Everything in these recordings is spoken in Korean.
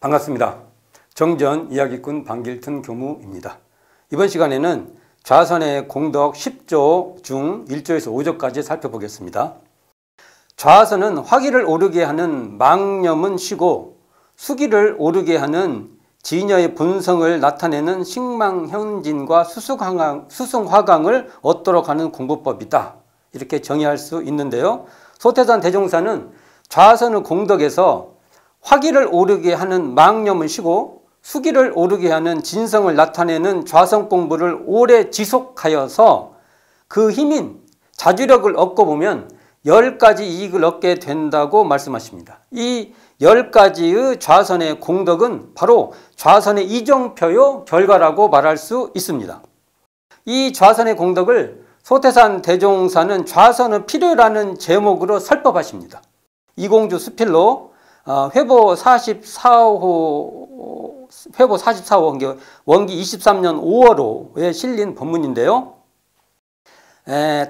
반갑습니다. 정전 이야기꾼 방길튼 교무입니다. 이번 시간에는 좌선의 공덕 10조 중 1조에서 5조까지 살펴보겠습니다. 좌선은 화기를 오르게 하는 망념은 쉬고 수기를 오르게 하는 진여의 본성을 나타내는 식망현진과 수승화강을 얻도록 하는 공부법이다. 이렇게 정의할 수 있는데요. 소태산 대종사는 좌선의 공덕에서 화기를 오르게 하는 망념을 쉬고 수기를 오르게 하는 진성을 나타내는 좌선 공부를 오래 지속하여서 그 힘인 자주력을 얻고 보면 10가지 이익을 얻게 된다고 말씀하십니다. 이 10가지의 좌선의 공덕은 바로 좌선의 이정표요 결과라고 말할 수 있습니다. 이 좌선의 공덕을 소태산 대종사는 좌선의 필요라는 제목으로 설법하십니다. 이공주 수필로 회보 44호 원기 23년 5월호에 실린 법문인데요.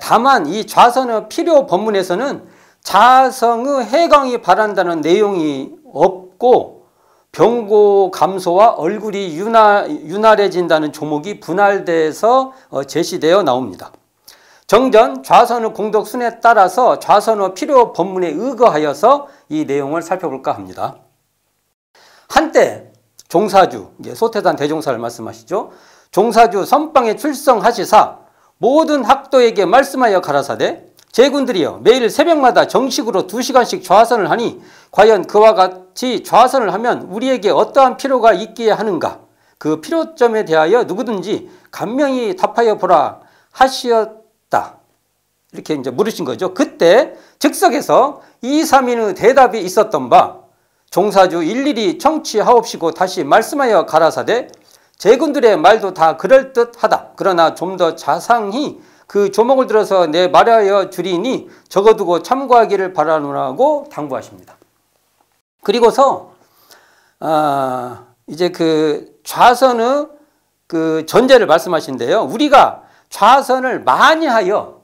다만 이 좌선의 필요 법문에서는 자성의 해강이 바란다는 내용이 없고 병고 감소와 얼굴이 윤활해진다는 조목이 분할돼서 제시되어 나옵니다. 정전 좌선의 공덕 순에 따라서 좌선의 필요 법문에 의거하여서 이 내용을 살펴볼까 합니다. 한때 종사주, 소태산 대종사를 말씀하시죠. 종사주 선방에 출성하시사 모든 학도에게 말씀하여 가라사대 제군들이여 매일 새벽마다 정식으로 2시간씩 좌선을 하니 과연 그와 같이 좌선을 하면 우리에게 어떠한 필요가 있기에 하는가? 그 필요점에 대하여 누구든지 간명히 답하여 보라 하시었다. 이렇게 이제 물으신 거죠. 그때 즉석에서 2, 3인의 대답이 있었던 바 종사주 일일이 청취하옵시고 다시 말씀하여 가라사대 제군들의 말도 다 그럴듯하다. 그러나 좀 더 자상히 그 조목을 들어서 내 말하여 주리니 적어두고 참고하기를 바라노라고 당부하십니다. 그리고서 이제 그 좌선의 그 전제를 말씀하신데요. 우리가 좌선을 많이 하여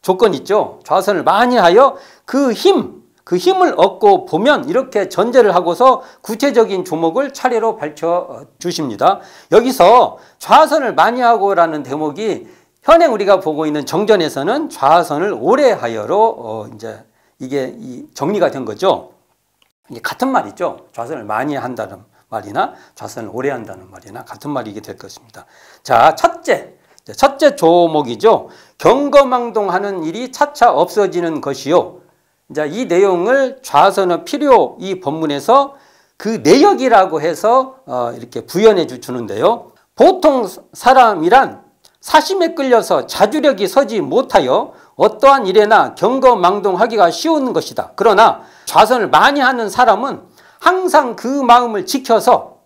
조건 있죠. 좌선을 많이 하여 그 힘을 얻고 보면 이렇게 전제를 하고서 구체적인 조목을 차례로 밝혀 주십니다. 여기서 좌선을 많이 하고라는 대목이 현행 우리가 보고 있는 정전에서는 좌선을 오래 하여로 이제 이게 정리가 된 거죠. 이게 같은 말이죠. 좌선을 많이 한다는 말이나 좌선을 오래 한다는 말이나 같은 말이게 될 것입니다. 자, 첫째 조목이죠. 경거망동하는 일이 차차 없어지는 것이요. 자, 이 내용을 좌선의 필요 이 법문에서 그 내역이라고 해서 이렇게 부연해 주는데요. 보통 사람이란 사심에 끌려서 자주력이 서지 못하여 어떠한 일에나 경거망동하기가 쉬운 것이다. 그러나 좌선을 많이 하는 사람은 항상 그 마음을 지켜서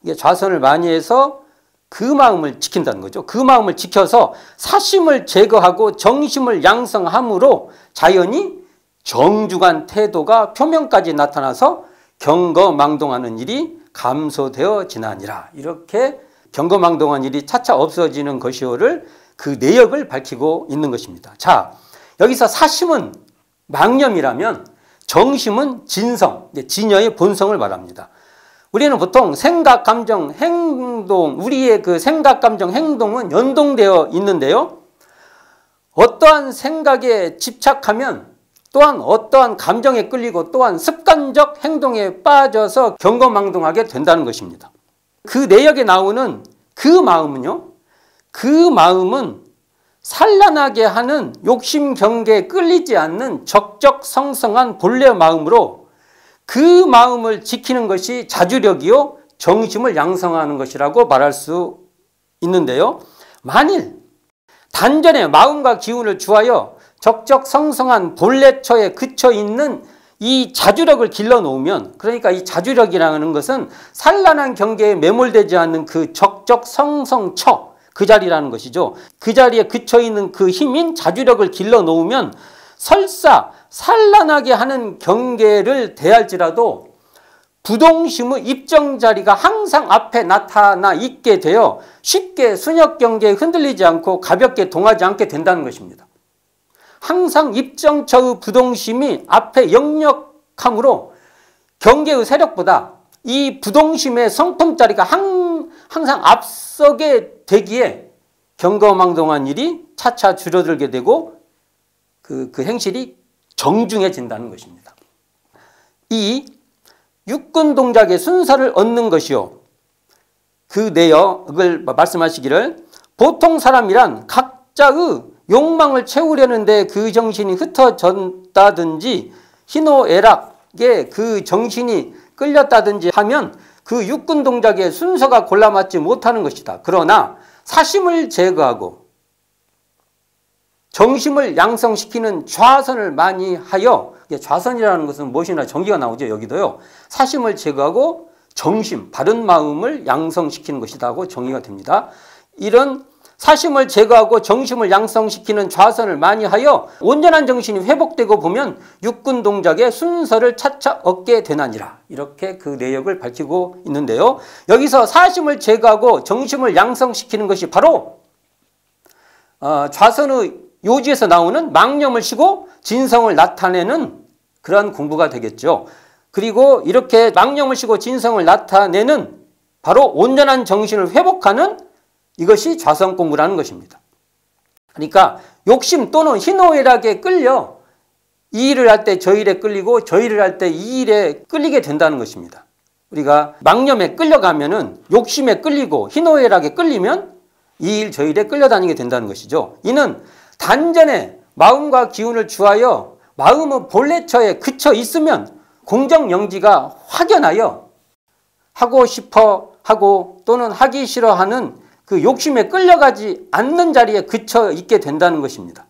이게 좌선을 많이 해서 그 마음을 지킨다는 거죠. 그 마음을 지켜서 사심을 제거하고 정심을 양성함으로 자연히 정중한 태도가 표면까지 나타나서 경거망동하는 일이 감소되어 지나니라. 이렇게 경거망동한 일이 차차 없어지는 것이오를 그 내역을 밝히고 있는 것입니다. 자, 여기서 사심은 망념이라면 정심은 진성, 진여의 본성을 말합니다. 우리는 보통 생각, 감정, 행동, 우리의 그 생각, 감정, 행동은 연동되어 있는데요. 어떠한 생각에 집착하면 또한 어떠한 감정에 끌리고 또한 습관적 행동에 빠져서 경거망동하게 된다는 것입니다. 그 내역에 나오는 그 마음은요. 그 마음은 산란하게 하는 욕심 경계에 끌리지 않는 적적성성한 본래 마음으로 그 마음을 지키는 것이 자주력이요 정심을 양성하는 것이라고 말할 수 있는데요. 만일 단전에 마음과 기운을 주하여 적적성성한 본래처에 그쳐 있는 이 자주력을 길러놓으면, 그러니까 이 자주력이라는 것은 산란한 경계에 매몰되지 않는 그 적적성성처 그 자리라는 것이죠. 그 자리에 그쳐 있는 그 힘인 자주력을 길러놓으면 설사 산란하게 하는 경계를 대할지라도 부동심의 입정 자리가 항상 앞에 나타나 있게 되어 쉽게 순역 경계에 흔들리지 않고 가볍게 동하지 않게 된다는 것입니다. 항상 입정처의 부동심이 앞에 역력함으로 경계의 세력보다 이 부동심의 성품자리가 항상 앞서게 되기에 경거망동한 일이 차차 줄어들게 되고 그 행실이 정중해진다는 것입니다. 이 육군 동작의 순서를 얻는 것이요. 그 내역을 말씀하시기를 보통 사람이란 각자의 욕망을 채우려는데 그 정신이 흩어졌다든지 희노애락에 그 정신이 끌렸다든지 하면 그 육군 동작의 순서가 골라맞지 못하는 것이다. 그러나 사심을 제거하고 정심을 양성시키는 좌선을 많이 하여, 좌선이라는 것은 무엇이나 정기가 나오죠. 여기도요. 사심을 제거하고 정심, 바른 마음을 양성시키는 것이다 하고 정의가 됩니다. 이런 사심을 제거하고 정심을 양성시키는 좌선을 많이 하여 온전한 정신이 회복되고 보면 육군 동작의 순서를 차차 얻게 되나니라. 이렇게 그 내역을 밝히고 있는데요. 여기서 사심을 제거하고 정심을 양성시키는 것이 바로 좌선의 요지에서 나오는 망념을 쉬고 진성을 나타내는 그러한 공부가 되겠죠. 그리고 이렇게 망념을 쉬고 진성을 나타내는 바로 온전한 정신을 회복하는 이것이 좌선 공부라는 것입니다. 그러니까 욕심 또는 희노애락에 끌려 이 일을 할 때 저 일에 끌리고 저 일을 할 때 이 일에 끌리게 된다는 것입니다. 우리가 망념에 끌려가면은 욕심에 끌리고 희노애락에 끌리면 이 일 저 일에 끌려다니게 된다는 것이죠. 이는 단전에 마음과 기운을 주하여 마음의 본래처에 그쳐 있으면 공정영지가 확연하여 하고 싶어 하고 또는 하기 싫어하는 그 욕심에 끌려가지 않는 자리에 그쳐 있게 된다는 것입니다.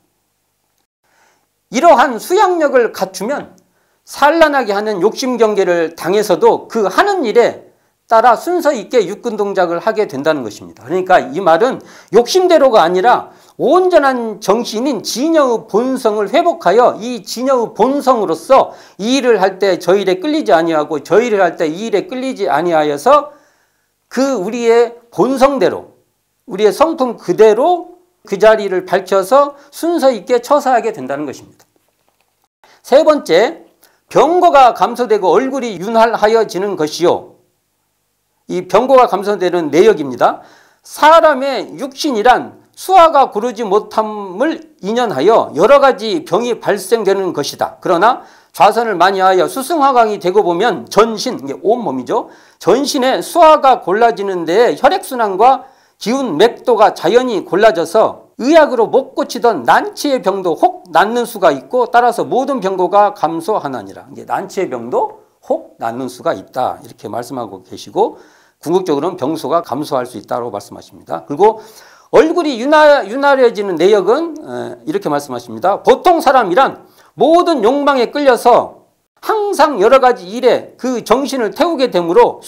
이러한 수양력을 갖추면 산란하게 하는 욕심 경계를 당해서도 그 하는 일에 따라 순서 있게 육군 동작을 하게 된다는 것입니다. 그러니까 이 말은 욕심대로가 아니라 온전한 정신인 진여의 본성을 회복하여 이 진여의 본성으로서 이 일을 할 때 저 일에 끌리지 아니하고 저 일을 할 때 이 일에 끌리지 아니하여서 그 우리의 본성대로 우리의 성품 그대로 그 자리를 밝혀서 순서 있게 처사하게 된다는 것입니다. 세 번째, 병고가 감소되고 얼굴이 윤활하여지는 것이요. 이 병고가 감소되는 내역입니다. 사람의 육신이란 수화가 고르지 못함을 인연하여 여러 가지 병이 발생되는 것이다. 그러나 좌선을 많이 하여 수승화강이 되고 보면 전신, 이게 온몸이죠. 전신에 수화가 골라지는 데에 혈액순환과 기운 맥도가 자연히 골라져서 의학으로 못 고치던 난치의 병도 혹 낫는 수가 있고 따라서 모든 병고가 감소하나니라. 이게 난치의 병도 혹 낫는 수가 있다. 이렇게 말씀하고 계시고 궁극적으로는 병소가 감소할 수 있다고 말씀하십니다. 그리고 얼굴이 윤활해지는 내역은 이렇게 말씀하십니다. 보통 사람이란 모든 욕망에 끌려서 항상 여러 가지 일에 그 정신을 태우게 되므로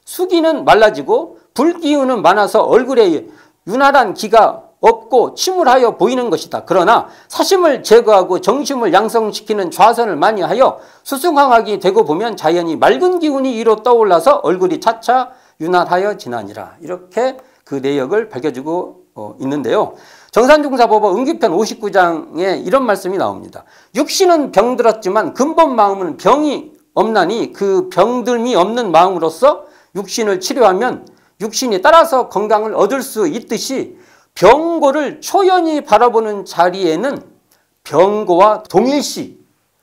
수기는 말라지고 불기운은 많아서 얼굴에 윤활한 기가 없고 침울하여 보이는 것이다. 그러나 사심을 제거하고 정심을 양성시키는 좌선을 많이 하여 수승황학이 되고 보면 자연히 맑은 기운이 위로 떠올라서 얼굴이 차차 윤활하여 지나니라. 이렇게 그 내역을 밝혀주고 있는데요. 정산중사법어 은규편 59장에 이런 말씀이 나옵니다. 육신은 병들었지만 근본 마음은 병이 없나니 그 병듦이 없는 마음으로서 육신을 치료하면 육신이 따라서 건강을 얻을 수 있듯이 병고를 초연히 바라보는 자리에는 병고와 동일시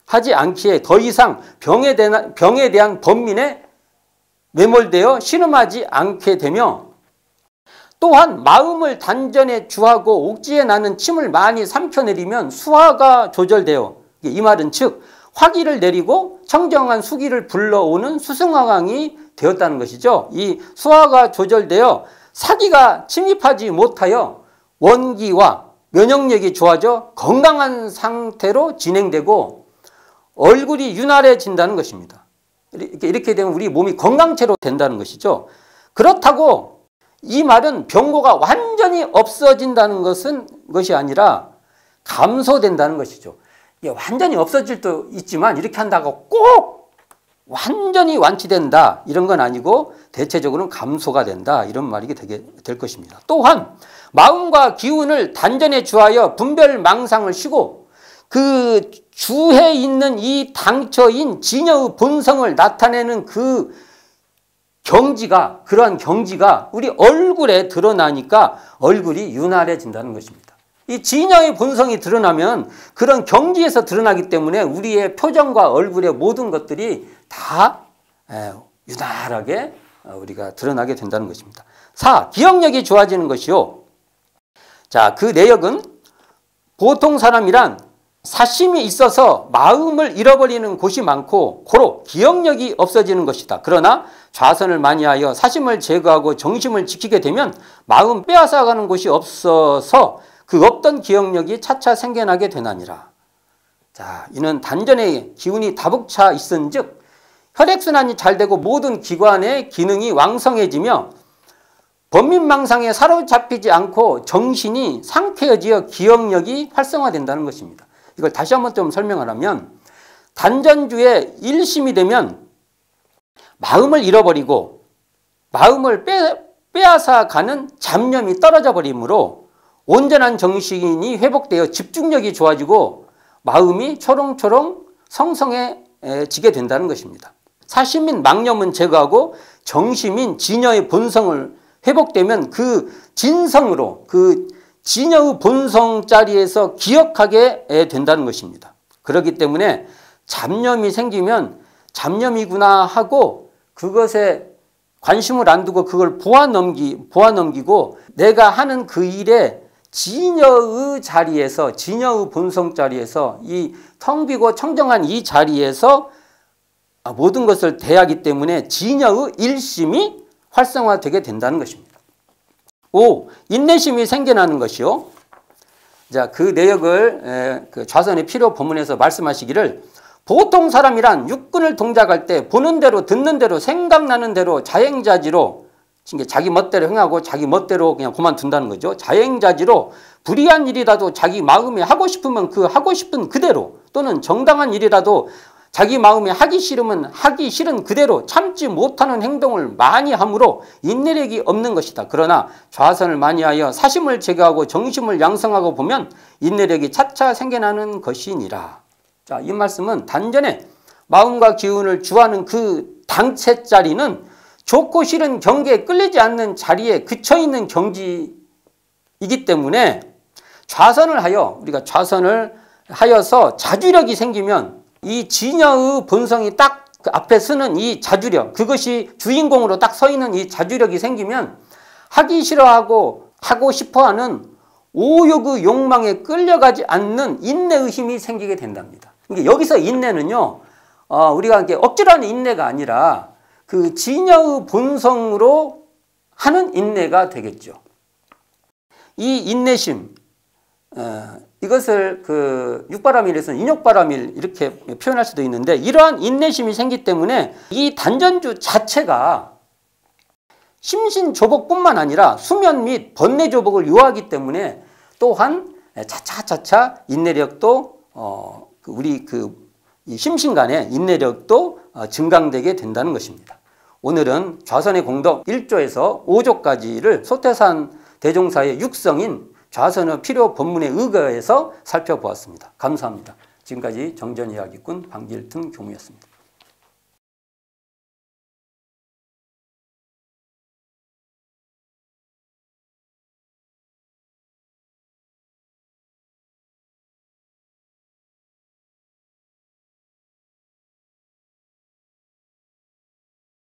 하지 않기에 더 이상 병에 대한 번민에 매몰되어 신음하지 않게 되며 또한 마음을 단전에 주하고 옥지에 나는 침을 많이 삼켜내리면 수화가 조절되어 이 말은 즉 화기를 내리고 청정한 수기를 불러오는 수승화강이 되었다는 것이죠. 이 수화가 조절되어 사기가 침입하지 못하여 원기와 면역력이 좋아져 건강한 상태로 진행되고 얼굴이 윤활해진다는 것입니다. 이렇게 되면 우리 몸이 건강체로 된다는 것이죠. 그렇다고 이 말은 병고가 완전히 없어진다는 것이 아니라 감소된다는 것이죠. 완전히 없어질 수도 있지만 이렇게 한다고 꼭 완전히 완치된다 이런 건 아니고 대체적으로는 감소가 된다 이런 말이 될 것입니다. 또한 마음과 기운을 단전에 주하여 분별망상을 쉬고 그 주해 있는 이 당처인 진여의 본성을 나타내는 그 경지가, 그러한 경지가 우리 얼굴에 드러나니까 얼굴이 윤활해진다는 것입니다. 이 진여의 본성이 드러나면 그런 경지에서 드러나기 때문에 우리의 표정과 얼굴의 모든 것들이 다 윤활하게 우리가 드러나게 된다는 것입니다. 4. 기억력이 좋아지는 것이요. 자, 그 내역은 보통 사람이란 사심이 있어서 마음을 잃어버리는 곳이 많고 고로 기억력이 없어지는 것이다. 그러나 좌선을 많이 하여 사심을 제거하고 정심을 지키게 되면 마음 빼앗아가는 곳이 없어서 그 없던 기억력이 차차 생겨나게 되나니라. 자, 이는 단전의 기운이 다복차 있은즉 혈액순환이 잘 되고 모든 기관의 기능이 왕성해지며 번민망상에 사로잡히지 않고 정신이 상쾌해지어 기억력이 활성화된다는 것입니다. 이걸 다시 한번 좀 설명을 하면 단전주에 일심이 되면 마음을 잃어버리고 마음을 빼앗아가는 잡념이 떨어져 버리므로 온전한 정신이 회복되어 집중력이 좋아지고 마음이 초롱초롱 성성해지게 된다는 것입니다. 사심인 망념은 제거하고 정심인 진여의 본성을 회복되면 그 진성으로 그 진여의 본성 자리에서 기억하게 된다는 것입니다. 그렇기 때문에 잡념이 생기면 잡념이구나 하고 그것에 관심을 안 두고 그걸 보아 넘기고 내가 하는 그 일에 진여의 자리에서 진여의 본성 자리에서 이 텅 비고 청정한 이 자리에서 모든 것을 대하기 때문에 진여의 일심이 활성화되게 된다는 것입니다. 5. 인내심이 생겨나는 것이요. 자, 그 내역을 그 좌선의 필요 본문에서 말씀하시기를 보통 사람이란 육근을 동작할 때 보는 대로 듣는 대로 생각나는 대로 자행자지로 자기 멋대로 행하고 자기 멋대로 그냥 그만둔다는 거죠. 자행자지로 불의한 일이라도 자기 마음에 하고 싶으면 그 하고 싶은 그대로 또는 정당한 일이라도 자기 마음에 하기 싫으면 하기 싫은 그대로 참지 못하는 행동을 많이 함으로 인내력이 없는 것이다. 그러나 좌선을 많이 하여 사심을 제거하고 정심을 양성하고 보면 인내력이 차차 생겨나는 것이니라. 자, 이 말씀은 단전에 마음과 기운을 주하는 그 당체 자리는 좋고 싫은 경계에 끌리지 않는 자리에 그쳐있는 경지이기 때문에 좌선을 하여 우리가 좌선을 하여서 자주력이 생기면 이 진여의 본성이 딱 그 앞에 서는 이 자주력, 그것이 주인공으로 딱 서 있는 이 자주력이 생기면 하기 싫어하고 하고 싶어하는 오욕의 욕망에 끌려가지 않는 인내의 힘이 생기게 된답니다. 그러니까 여기서 인내는요, 우리가 억지로 하는 인내가 아니라 그 진여의 본성으로 하는 인내가 되겠죠. 이 인내심, 이것을 그 육바라밀에서는 인욕바라밀 이렇게 표현할 수도 있는데 이러한 인내심이 생기기 때문에 이 단전주 자체가 심신조복뿐만 아니라 수면 및 번뇌조복을 요하기 때문에 또한 차차차차 인내력도 우리 이 심신간의 인내력도 증강되게 된다는 것입니다. 오늘은 좌선의 공덕 1조에서 5조까지를 소태산 대종사의 육성인 좌선의 필요 본문에 의거해서 살펴보았습니다. 감사합니다. 지금까지 정전이야기꾼 방길튼 교무였습니다.